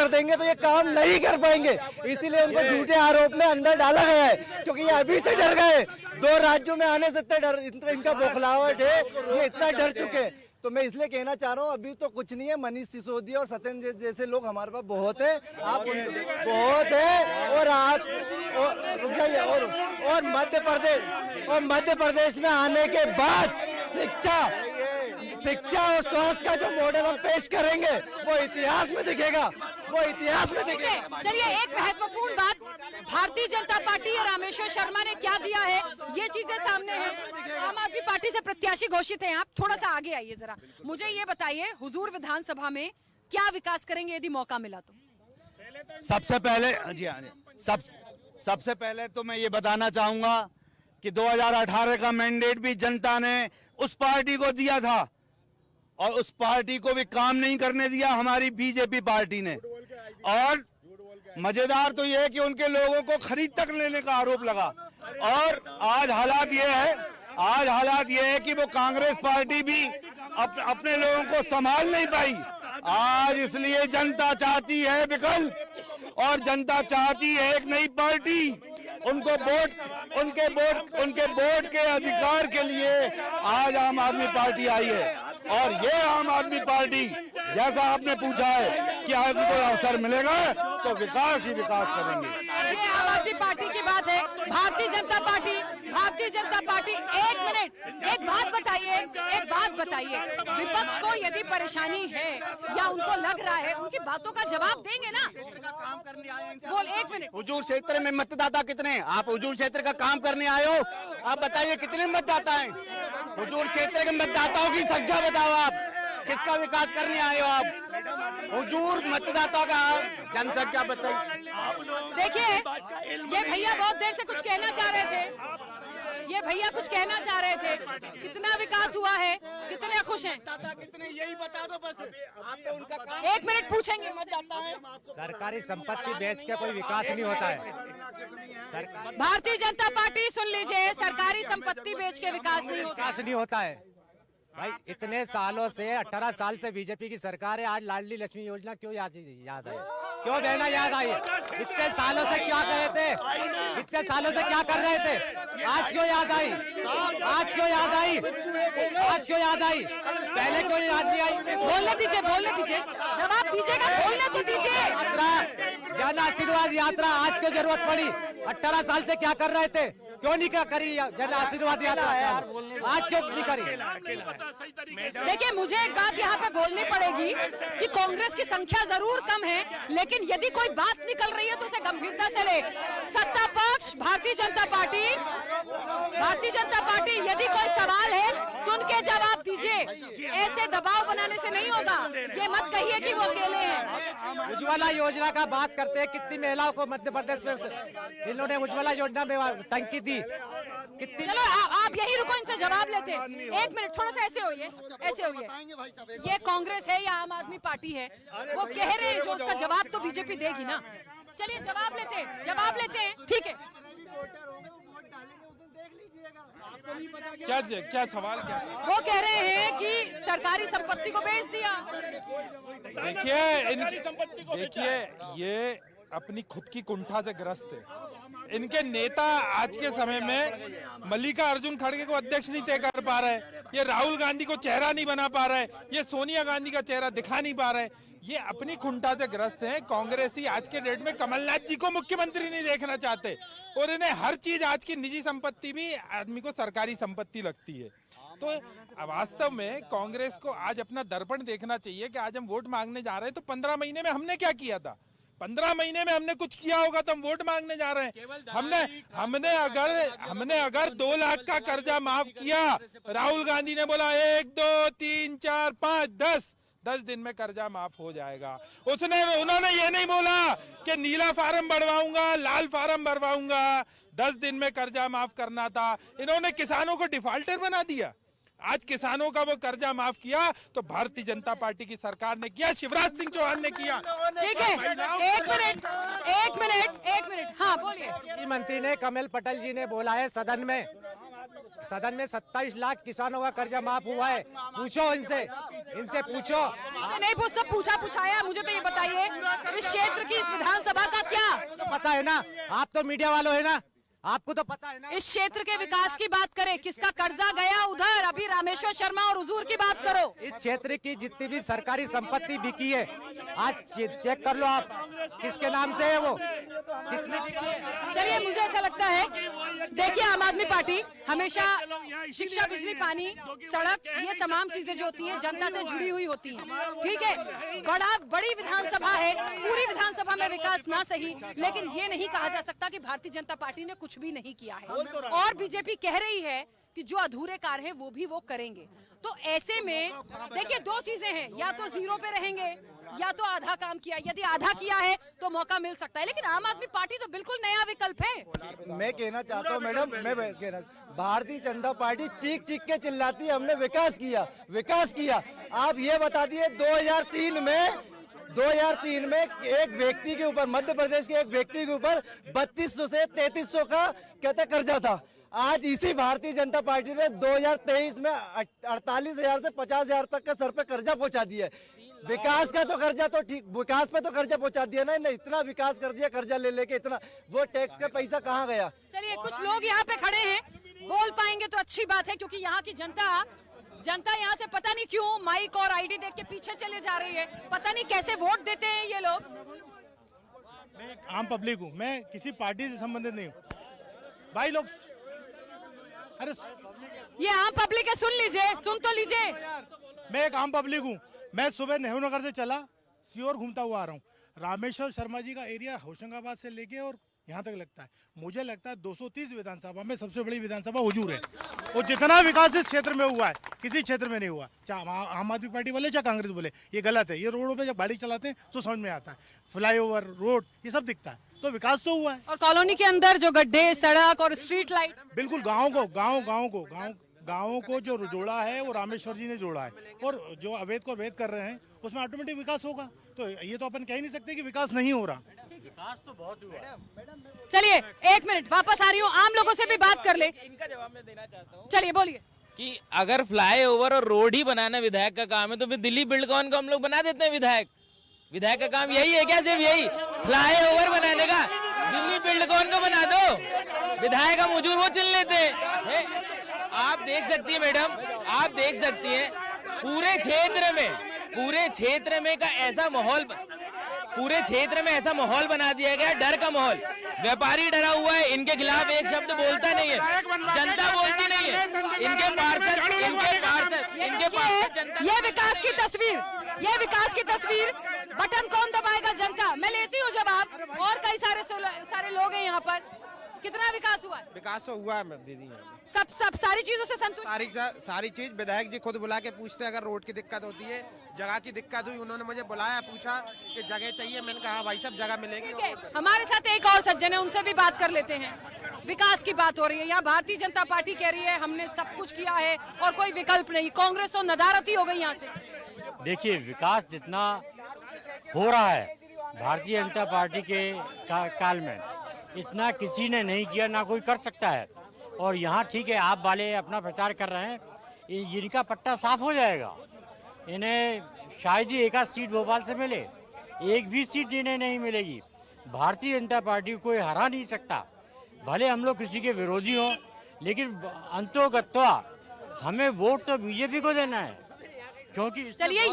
देंगे तो ये काम नहीं कर पाएंगे, इसीलिए उनको झूठे आरोप में अंदर डाला गया है, क्योंकि ये अभी से डर गए। 2 राज्यों में आने से इनका बौखलाहट है, ये इतना डर चुके। तो मैं इसलिए कहना चाह रहा हूँ, अभी तो कुछ नहीं है, मनीष सिसोदिया और सत्येंद्र जैसे लोग हमारे पास बहुत है, आप बहुत है, और आप और मध्य प्रदेश में आने के बाद शिक्षा और स्वास्थ्य का जो मॉडल हम पेश करेंगे वो इतिहास में दिखेगा, चलिए एक महत्वपूर्ण बात, भारतीय जनता पार्टी या रामेश्वर शर्मा ने क्या दिया है ये चीजें सामने हैं। आम आदमी पार्टी से प्रत्याशी घोषित हैं, आप थोड़ा सा आगे आइए जरा, मुझे ये बताइए हुजूर विधानसभा में क्या विकास करेंगे यदि मौका मिला तो? सबसे पहले तो मैं ये बताना चाहूंगा कि 2018 का मैंडेट भी जनता ने उस पार्टी को दिया था, और उस पार्टी को भी काम नहीं करने दिया हमारी बीजेपी पार्टी ने। और मजेदार तो यह है कि उनके लोगों को खरीद तक लेने का आरोप लगा, और आज हालात ये है कि वो कांग्रेस पार्टी भी अपने लोगों को संभाल नहीं पाई। आज इसलिए जनता चाहती है विकल्प, और जनता चाहती है एक नई पार्टी। उनके वोट के अधिकार के लिए आज आम आदमी पार्टी आई है, और ये आम आदमी पार्टी, जैसा आपने पूछा है कि आज उनको अवसर मिलेगा तो विकास ही विकास करेंगे। ये आम आदमी पार्टी की बात है। भारतीय जनता पार्टी एक मिनट, एक बात बताइए, विपक्ष को यदि परेशानी है या उनको लग रहा है, उनकी बातों का जवाब देंगे ना? बोल, एक मिनट। हुजूर क्षेत्र में मतदाता कितने? आप हुजूर क्षेत्र का काम करने आए हो, आप बताइए कितने मतदाता हैं? हुजूर क्षेत्र के मतदाताओं की संख्या बताओ, आप किसका विकास करने आए हो? आप हुजूर मतदाता का जनसंख्या बताइए। देखिए ये भैया बहुत देर से कुछ कहना चाह रहे थे, कितना विकास हुआ है, कितने खुश हैं? कितने यही बता दो बस, आपको उनका काम। एक मिनट पूछेंगे। सरकारी संपत्ति बेच के कोई विकास नहीं होता है। भारतीय जनता पार्टी सुन लीजिए, सरकारी संपत्ति बेच के विकास नहीं होता है भाई। इतने सालों से 18 साल से बीजेपी की सरकार है, आज लाडली लक्ष्मी योजना क्यों याद आई? क्यों देना याद आई? इतने सालों से क्या कहे थे, इतने सालों से क्या कर रहे थे, आज क्यों याद आई? पहले क्यों याद नहीं आई? बोलने दीजिए, जवाब दीजिएगा, बोलने तो दीजिए। जन आशीर्वाद यात्रा आज क्यों जरूरत पड़ी? 18 साल से क्या कर रहे थे, क्यों नहीं करी जन आशीर्वाद यात्रा? आज क्यों नहीं करी? देखिए मुझे एक बात यहाँ पे बोलनी पड़ेगी कि कांग्रेस की संख्या जरूर कम है, लेकिन यदि कोई बात निकल रही है तो उसे गंभीरता से ले। सत्ता पक्ष भारतीय जनता पार्टी, यदि कोई सवाल है सुन के जवाब दीजिए, ऐसे दबाव बनाने से नहीं होगा। ये मत कहिए कि वो अकेले हैं। उज्ज्वला योजना का बात करते हैं, कितनी महिलाओं को मध्य प्रदेश में इन्होंने उज्ज्वला योजना में टंकी दी, कितनी? चलो आप यही रुको, इनसे जवाब लेते हैं। एक मिनट, थोड़ा सा ऐसे होइए। ये कांग्रेस है या आम आदमी पार्टी है, वो कह रहे हैं जो उसका जवाब तो बीजेपी देगी ना। चलिए जवाब लेते हैं, ठीक है। क्या सवाल क्या था? वो कह रहे हैं कि सरकारी संपत्ति को बेच दिया। देखिए ये अपनी खुद की कुंठा से ग्रस्त है। इनके नेता आज के समय में मल्लिकार्जुन खड़गे को अध्यक्ष नहीं तय कर पा रहे, ये राहुल गांधी को चेहरा नहीं बना पा रहे, ये सोनिया गांधी का चेहरा दिखा नहीं पा रहे, ये अपनी खुंटा से ग्रस्त हैं। कांग्रेसी आज के डेट में कमलनाथ जी को मुख्यमंत्री नहीं देखना चाहते और इन्हें हर चीज आज की निजी संपत्ति भी आदमी को सरकारी संपत्ति लगती है। तो वास्तव में कांग्रेस को आज अपना दर्पण देखना चाहिए कि आज हम वोट मांगने जा रहे हैं तो 15 महीने में हमने क्या किया था। 15 महीने में हमने कुछ किया होगा तो हम वोट मांगने जा रहे हैं। हमने अगर 2 लाख का कर्जा माफ किया, राहुल गांधी ने बोला 1 2 3 4 5 10 दिन में कर्जा माफ हो जाएगा। उन्होंने ये नहीं बोला कि नीला फार्म बढ़वाऊंगा, लाल फार्म भरवाऊंगा। 10 दिन में कर्जा माफ करना था। इन्होंने किसानों को डिफॉल्टर बना दिया। आज किसानों का वो कर्जा माफ किया तो भारतीय जनता पार्टी की सरकार ने किया, शिवराज सिंह चौहान ने किया। ठीक है, एक मिनट, हाँ बोलिए। कृषि मंत्री ने कमल पटेल जी ने बोला है सदन में 27 लाख किसानों का कर्जा माफ हुआ है। पूछो इनसे पूछो। नहीं पूछाया। मुझे तो ये बताइए इस क्षेत्र की इस विधानसभा का क्या तो पता है ना, आप तो मीडिया वालों है ना, आपको तो पता है ना। इस क्षेत्र के विकास की बात करें, किसका कर्जा गया उधर, अभी रामेश्वर शर्मा और हुजूर की बात करो। इस क्षेत्र की जितनी भी सरकारी संपत्ति बिकी है आज चेक कर लो आप, किसके नाम से है वो, किसने बिकी है। चलिए, मुझे ऐसा लगता है, देखिए आम आदमी पार्टी हमेशा शिक्षा, बिजली, पानी, सड़क, ये तमाम चीजें जो होती हैं जनता से जुड़ी हुई होती हैं। ठीक है, बड़ी विधानसभा है, पूरी विधानसभा में विकास ना सही, लेकिन ये नहीं कहा जा सकता कि भारतीय जनता पार्टी ने कुछ भी नहीं किया है। और बीजेपी कह रही है कि जो अधूरे कार्य हैं वो भी वो करेंगे। तो ऐसे में देखिए 2 चीजें हैं, या तो 0 पे रहेंगे या तो आधा काम किया। यदि आधा किया है तो मौका मिल सकता है, लेकिन आम आदमी पार्टी तो बिल्कुल नया विकल्प है। मैं कहना चाहता हूँ मैडम, भारतीय जनता पार्टी चीख के चिल्लाती है हमने विकास किया। आप ये बता दिए 2003 में एक व्यक्ति के ऊपर, मध्य प्रदेश के एक व्यक्ति के ऊपर 3200 से 3300 का कहते कर्जा था। आज इसी भारतीय जनता पार्टी ने 2023 में 48,000 से 50,000 तक का सर पे कर्जा पहुंचा दिया। विकास का तो कर्जा तो ठीक, विकास पे तो कर्जा पहुंचा दिया ना, इतना विकास कर दिया कर्जा ले लेके, इतना वो टैक्स का पैसा कहाँ गया। चलिए, कुछ लोग यहाँ पे खड़े हैं, बोल पाएंगे तो अच्छी बात है, क्योंकि यहाँ की जनता यहाँ से पता नहीं क्यों माइक और आईडी देख के पीछे चले जा रही है। पता नहीं कैसे वोट देते हैं ये लोग। मैं एक आम पब्लिक हूँ, मैं किसी पार्टी से संबंधित नहीं हूँ भाई लोग। अरे ये आम पब्लिक है, सुन तो लीजिए। मैं एक आम पब्लिक हूँ, मैं सुबह नेहरू नगर से चला सीहोर घूमता हुआ आ रहा हूँ। रामेश्वर शर्मा जी का एरिया होशंगाबाद से लेके और यहाँ तक लगता है, मुझे लगता है 230 विधानसभा में सबसे बड़ी विधानसभा हुजूर है। और जितना विकास इस क्षेत्र में हुआ है किसी क्षेत्र में नहीं हुआ, चाहे आम आदमी पार्टी बोले चाहे कांग्रेस बोले, ये गलत है। ये रोडों पे जब गाड़ी चलाते हैं तो समझ में आता है, फ्लाईओवर, रोड, ये सब दिखता है, तो विकास तो हुआ है। और कॉलोनी के अंदर जो गड्ढे, सड़क और स्ट्रीट लाइट, बिल्कुल गाँव को जो जोड़ा है वो रामेश्वर जी ने जोड़ा है, और जो अवैध को अवैध कर रहे हैं उसमें ऑटोमेटिक विकास होगा। तो ये तो अपन कह ही नहीं सकते कि विकास नहीं हो रहा। विकास तो बहुत हुआ। चलिए 1 मिनट, वापस आ रही हूँ, आम लोगों से भी बात कर ले। इनका जवाब मैं देना चाहता हूँ। चलिए बोलिए। कि अगर फ्लाईओवर और रोड ही बनाना विधायक का काम है तो फिर दिल्ली बिल्डकॉन को हम लोग बना देते हैं विधायक का काम यही है क्या? सिर्फ यही फ्लाईओवर बनाने का? दिल्ली बिल्डकॉन को बना दो, विधायक हम हुजूर वो चुन लेते हैं। आप देख सकती है मैडम, आप देख सकती है पूरे क्षेत्र में का ऐसा माहौल, पूरे क्षेत्र में ऐसा माहौल बना दिया गया, डर का माहौल। व्यापारी डरा हुआ है, इनके खिलाफ एक शब्द बोलता नहीं है, जनता बोलती नहीं है। इनके पार्षद ये विकास की तस्वीर, बटन कौन दबाएगा? जनता। मैं लेती हूँ जवाब। और कई सारे लोग हैं यहाँ पर। कितना विकास हुआ है? विकास तो हुआ है दीदी, सब सारी चीजों से संतुष्ट? सारी चीज विधायक जी खुद बुला के पूछते हैं। अगर रोड की दिक्कत होती है, जगह की दिक्कत हुई, उन्होंने मुझे बुलाया, पूछा कि जगह चाहिए, मैंने कहा भाई साहब जगह मिलेगी। हमारे साथ एक और सज्जन है, उनसे भी बात कर लेते हैं। विकास की बात हो रही है, यहाँ भारतीय जनता पार्टी कह रही है हमने सब कुछ किया है और कोई विकल्प नहीं। कांग्रेस तो नदारत ही हो गई यहाँ से। देखिए, विकास जितना हो रहा है भारतीय जनता पार्टी के काल में, इतना किसी ने नहीं किया, ना कोई कर सकता है। और यहाँ ठीक है, आप वाले अपना प्रचार कर रहे हैं, इनका पट्टा साफ हो जाएगा। इन्हें शायद ही 1 सीट भोपाल से मिले, एक भी सीट इन्हें नहीं मिलेगी। भारतीय जनता पार्टी को कोई हरा नहीं सकता। भले हम लोग किसी के विरोधी हों, लेकिन अंतोगत्वा हमें वोट तो बीजेपी को देना है, क्योंकि चलिए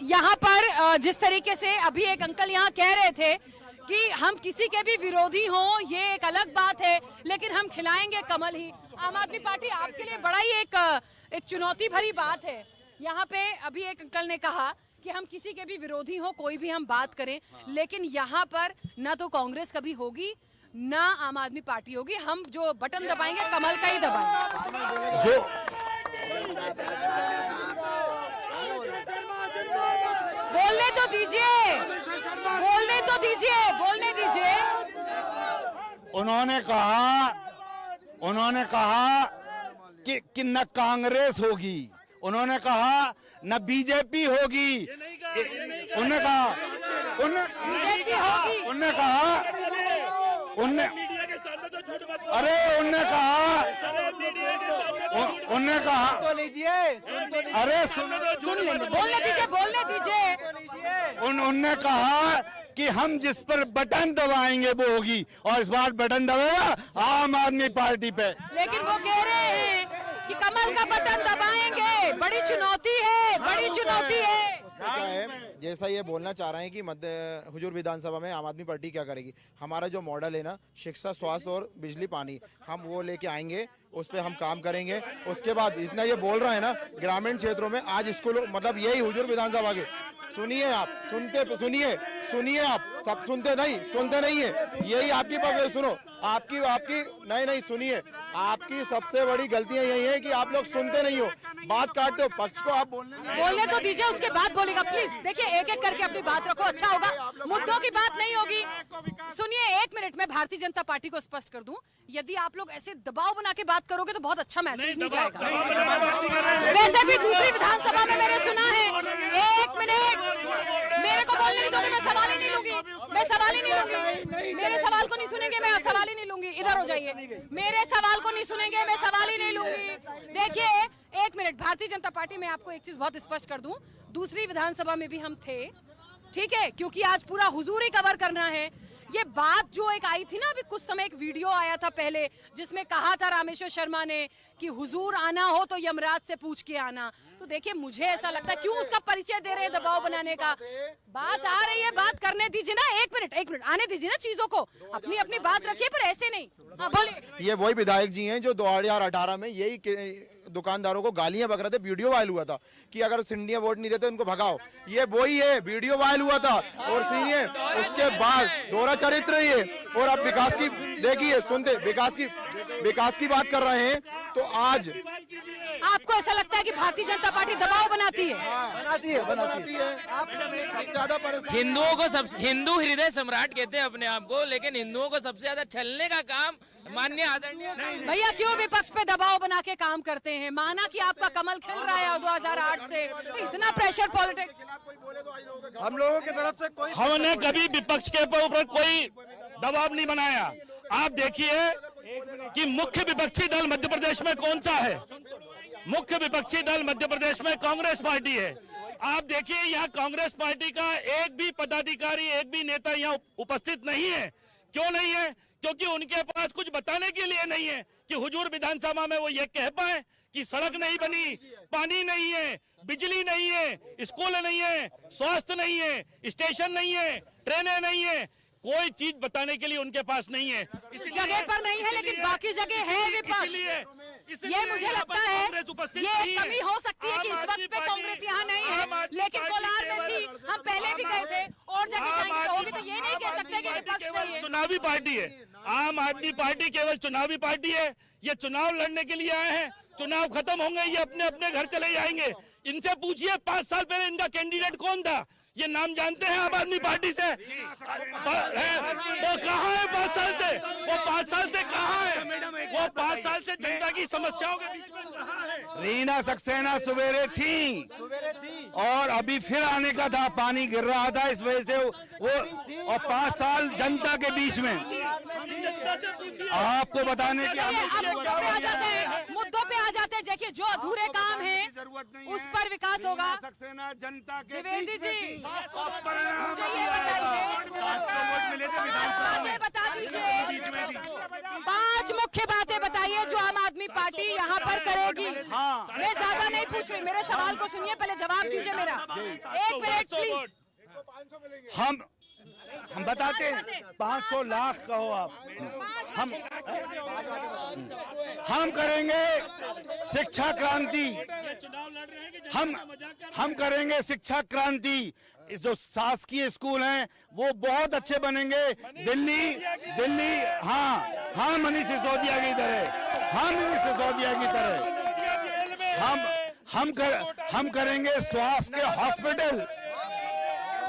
यहाँ पर जिस तरीके से अभी एक अंकल यहाँ कह रहे थे कि हम किसी के भी विरोधी हों ये एक अलग बात है, लेकिन हम खिलाएंगे कमल ही। आम आदमी पार्टी आपके लिए बड़ा ही एक चुनौती भरी बात है। यहाँ पे अभी एक अंकल ने कहा कि हम किसी के भी विरोधी हों, कोई भी हम बात करें, लेकिन यहाँ पर ना तो कांग्रेस कभी होगी ना आम आदमी पार्टी होगी। हम जो बटन दबाएंगे कमल का ही दबाएंगे। जो बोलने तो दीजिए, बोलने तो दीजिए, बोलने दीजिए। उन्होंने कहा कि न कांग्रेस होगी, उन्होंने कहा न बीजेपी होगी। उन्होंने कहा बीजेपी होगी। उन्होंने कहा अरे सुन लेंगे, बोलने दीजिए, बोलने दीजिए। उन्होंने कहा कि हम जिस पर बटन दबाएंगे वो होगी, और इस बार बटन दबाएगा आम आदमी पार्टी पे। लेकिन वो कह रहे हैं कि कमल का बटन दबाएंगे। बड़ी चुनौती है, बड़ी चुनौती है। क्या है, जैसा ये बोलना चाह रहे हैं कि हुजूर विधानसभा में आम आदमी पार्टी क्या करेगी। हमारा जो मॉडल है ना, शिक्षा, स्वास्थ्य और बिजली पानी, हम वो लेके आएंगे, उस पर हम काम करेंगे। उसके बाद इतना ये बोल रहे हैं ना, ग्रामीण क्षेत्रों में आज स्कूल, मतलब यही हुजूर विधानसभा के, सुनिए आप, सुनिए आप, सब सुनते नहीं है। यही आपकी पकड़, सुनो, आपकी नहीं सुनिए, आपकी सबसे बड़ी गलतियां यही है कि आप लोग सुनते नहीं हो, बात काटते हो, पक्ष को आप बोलने तो दीजिए, उसके बाद बोलेगा। प्लीज देखिए, एक एक करके अपनी बात रखो, अच्छा होगा। मुद्दों की बात नहीं होगी। सुनिए, 1 मिनट में भारतीय जनता पार्टी को स्पष्ट कर दूं, यदि आप लोग ऐसे दबाव बना के बात करोगे तो बहुत अच्छा मैसेज नहीं जाएगा। वैसे भी दूसरी विधानसभा में मैंने सुना है, 1 मिनट मेरे को बोलने नहीं दोगे, मैं सवाल ही नहीं लूंगी, मैं सवाल ही नहीं लूंगी। मेरे सवाल को नहीं सुनेंगे, मैं सवाल ही नहीं लूंगी। इधर हो जाइए, मेरे सवाल को नहीं सुनेंगे, मैं सवाल ही नहीं लूंगी। देखिए, 1 मिनट, भारतीय जनता पार्टी में आपको एक चीज बहुत स्पष्ट कर दूं, दूसरी विधानसभा में भी हम थे, ठीक है, क्योंकि आज पूरा हुजूर ही कवर करना है। ये बात जो एक आई थी ना, अभी कुछ समय एक वीडियो आया था पहले, जिसमें कहा था रामेश्वर शर्मा ने कि हुजूर आना हो तो यमराज से पूछ के आना। तो देखिए, मुझे ऐसा लगता है क्यों उसका परिचय दे रहे हैं दबाव बनाने का। बात आ रही है, बात करने दीजिए ना। 1 मिनट आने दीजिए ना, चीजों को अपनी बात रखिए, पर ऐसे नहीं। हाँ, बोलिए। ये वही विधायक जी हैं जो 2018 में यही दुकानदारों को गालियां बक रहे थे। वीडियो वायरल हुआ था कि अगर सिंधिया वोट नहीं देते उनको भगाओ, ये वही है, वीडियो वायरल हुआ था। और सुनिए, उसके बाद दोहरा चरित्र ये, और अब विकास की देखिए, सुनते, विकास की बात कर रहे हैं। तो आज आपको ऐसा लगता है कि भारतीय जनता पार्टी दबाव बनाती है? बनाती है। हिंदुओं को हिंदू हृदय सम्राट कहते हैं अपने आप को, लेकिन हिंदुओं को सबसे ज्यादा छलने का काम माननीय आदरणीय भैया क्यों विपक्ष पे दबाव बना के काम करते हैं? माना कि आपका कमल खिल रहा है 2008 से, इतना प्रेशर पॉलिटिक्स हम लोगों की तरफ से कोई, हमने कभी विपक्ष के ऊपर कोई दबाव नहीं बनाया। आप देखिए कि मुख्य विपक्षी दल मध्य प्रदेश में कौन सा है। मुख्य विपक्षी दल मध्य प्रदेश में कांग्रेस पार्टी है। आप देखिए, यहाँ कांग्रेस पार्टी का एक भी पदाधिकारी, एक भी नेता यहाँ उपस्थित नहीं है। क्यों नहीं है? क्योंकि उनके पास कुछ बताने के लिए नहीं है कि हुजूर विधानसभा में वो ये कह पाए कि सड़क नहीं बनी, पानी नहीं है, बिजली नहीं है, स्कूल नहीं है, स्वास्थ्य नहीं है, स्टेशन नहीं है, ट्रेनें नहीं है, कोई चीज बताने के लिए उनके पास नहीं है। जगह पर नहीं है, लेकिन बाकी जगह है विपक्ष। ये मुझे लगता है ये एक कमी हो सकती है कि इस वक्त पे कांग्रेस यहाँ नहीं है, लेकिन कोलार में थी, हम पहले भी गए थे, और जगह जाएंगे होगी, तो ये नहीं कह सकते कि विपक्ष नहीं है। चुनावी पार्टी है, आम आदमी पार्टी केवल चुनावी पार्टी है। ये चुनाव लड़ने के लिए आए हैं, चुनाव खत्म होंगे, ये अपने अपने घर चले जाएंगे। इनसे पूछिए 5 साल पहले इनका कैंडिडेट कौन था, ये नाम जानते हैं आम आदमी पार्टी से? वो कहाँ है 5 साल से? वो 5 साल से कहाँ है? वो 5 साल से जनता की समस्याओं के बीच में कहाँ है? रीना सक्सेना सवेरे थी और अभी फिर आने का था, पानी गिर रहा था, इस वजह से वो, और 5 साल जनता के बीच में आपको बताने की मुद्दों पे आ जाते हैं। देखिए, जो अधूरे काम है उस पर विकास होगा। सक्सेना जनता के द्विवेदी जी, मुझे ये बता दीजिए 5 मुख्य बातें बताइए जो आम आदमी पार्टी यहाँ पर करेगी। मैं ज्यादा नहीं पूछ रही, मेरे सवाल को सुनिए, पहले जवाब दीजिए मेरा। एक मिनट प्लीज। हम बताते हैं 500 लाख कहो आप। हम करेंगे शिक्षा क्रांति, हम करेंगे शिक्षा क्रांति। इस जो शासकीय स्कूल हैं वो बहुत अच्छे बनेंगे। दिल्ली हाँ मनीष सिसोदिया की तरह, मनीष सिसोदिया की तरह हम करेंगे स्वास्थ्य के हॉस्पिटल,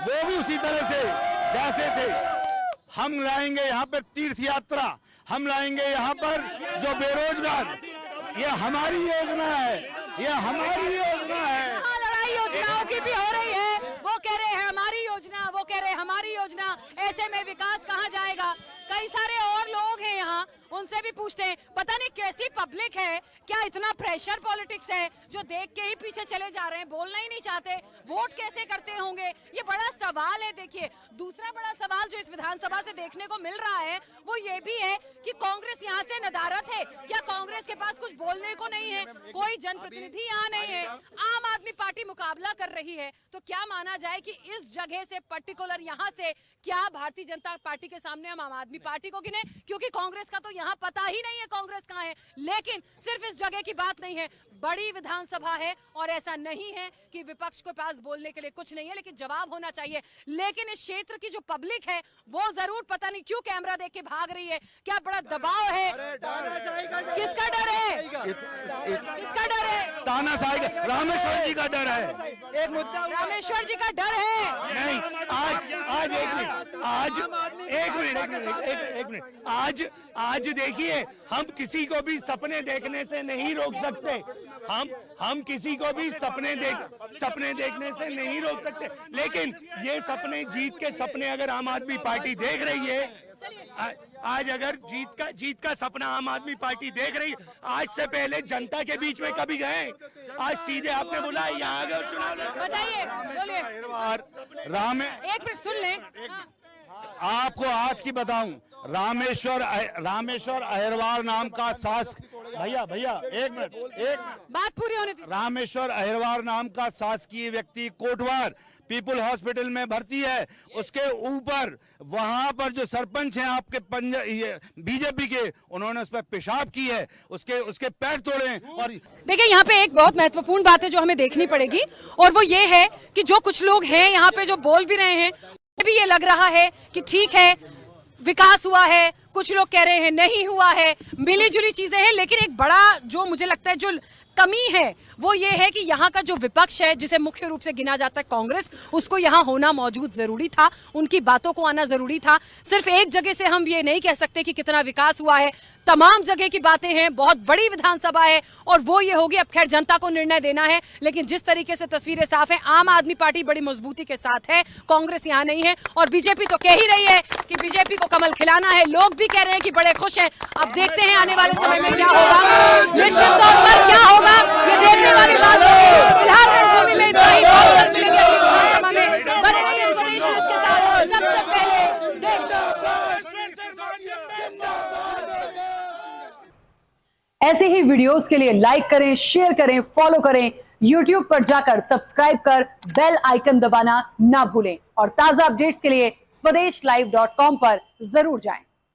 वो भी उसी तरह से जैसे थे। हम लाएंगे यहाँ पर तीर्थ यात्रा, हम लाएंगे यहाँ पर जो बेरोजगार, ये हमारी योजना है, ये हमारी योजना है। लड़ाई योजनाओं की भी हो रही है, वो कह रहे हैं हमारी योजना, वो कह रहे हैं हमारी योजना। ऐसे में विकास कहाँ जाएगा? कई सारे और लोग हैं यहाँ, उनसे भी पूछते हैं। पता नहीं कैसी पब्लिक है, क्या इतना प्रेशर पॉलिटिक्स है जो देख के ही पीछे चले जा रहे हैं, बोलना ही नहीं चाहते, वोट कैसे करते होंगे, ये बड़ा सवाल है। देखिए, दूसरा बड़ा सवाल जो इस विधानसभा से देखने को मिल रहा है वो ये भी है कि कांग्रेस यहाँ से नदारत है। क्या कांग्रेस के पास कुछ बोलने को नहीं है? कोई जनप्रतिनिधि यहाँ नहीं है। आम आदमी पार्टी मुकाबला कर रही है, तो क्या माना जाए कि इस जगह से पर्टिकुलर यहाँ से क्या भारतीय जनता पार्टी के सामने हम आम आदमी पार्टी को गिने? क्योंकि कांग्रेस का तो यहाँ पता ही नहीं है कांग्रेस कहाँ है। लेकिन सिर्फ इस जगह की बात नहीं है, बड़ी विधानसभा है और ऐसा नहीं है कि विपक्ष के पास बोलने के लिए कुछ नहीं है, लेकिन जवाब होना चाहिए। लेकिन इस क्षेत्र की जो पब्लिक है वो जरूर पता नहीं क्यों कैमरा देख के भाग रही है। क्या बड़ा दबाव है? किसका डर है? किसका डर है? तानाशाही का, रामेश्वर जी का डर है। एक मुद्दा, रामेश्वर जी का डर है। नहीं, एक मिनट, आज देखिए, हम किसी को भी सपने देखने से नहीं रोक सकते। हम किसी को भी सपने देखने से नहीं रोक सकते। लेकिन ये सपने, जीत के सपने अगर आम आदमी पार्टी देख रही है, आज अगर जीत का सपना आम आदमी पार्टी देख रही है, आज से पहले जनता के बीच में कभी गए? आज सीधे आपने बोला यहाँ आ गए चुनाव। बताइए, बोलिए। एक मिनट सुन लें। आपको आज की बताऊं, रामेश्वर अहिरवार नाम का भैया एक मिनट, बात पूरी होने दीजिए। रामेश्वर अहिरवार नाम का शासकीय व्यक्ति कोटवार पीपल हॉस्पिटल में भर्ती है। उसके ऊपर वहां पर जो सरपंच हैं आपके बीजेपी के, उन्होंने उस पर पेशाब की है, उसके पैर तोड़े। और देखिए, यहाँ पे एक बहुत महत्वपूर्ण बात है जो हमें देखनी पड़ेगी, और वो ये है कि जो कुछ लोग हैं यहाँ पे जो बोल भी रहे हैं, भी ये लग रहा है कि ठीक है विकास हुआ है, कुछ लोग कह रहे हैं नहीं हुआ है, मिली जुली चीजें हैं। लेकिन एक बड़ा जो मुझे लगता है जो कमी है वो ये है कि यहाँ का जो विपक्ष है, जिसे मुख्य रूप से गिना जाता है कांग्रेस, उसको यहाँ होना मौजूद जरूरी था, उनकी बातों को आना जरूरी था। सिर्फ एक जगह से हम ये नहीं कह सकते कि कितना विकास हुआ है, तमाम जगह की बातें हैं। बहुत बड़ी विधानसभा है और वो ये होगी, अब खैर जनता को निर्णय देना है। लेकिन जिस तरीके से तस्वीरें साफ है, आम आदमी पार्टी बड़ी मजबूती के साथ है, कांग्रेस यहाँ नहीं है। और बीजेपी तो कह ही रही है कि बीजेपी को कमल खिलाना है, लोग भी कह रहे हैं कि बड़े खुश हैं। अब देखते हैं आने वाले समय में क्या होगा, निश्चित तौर पर क्या होगा ये देखने वाली बात होगी। फिलहाल रणभूमि में इतना ही, बहुत जल्द मिलेंगे अगली विधानसभा में। बने रहिए स्वदेश न्यूज़ के साथ। सबसे पहले देश। ऐसे ही वीडियोस के लिए लाइक करें, शेयर करें, फॉलो करें। YouTube पर जाकर सब्सक्राइब कर बेल आइकन दबाना ना भूलें और ताजा अपडेट्स के लिए SwadeshLive.com पर जरूर जाएं।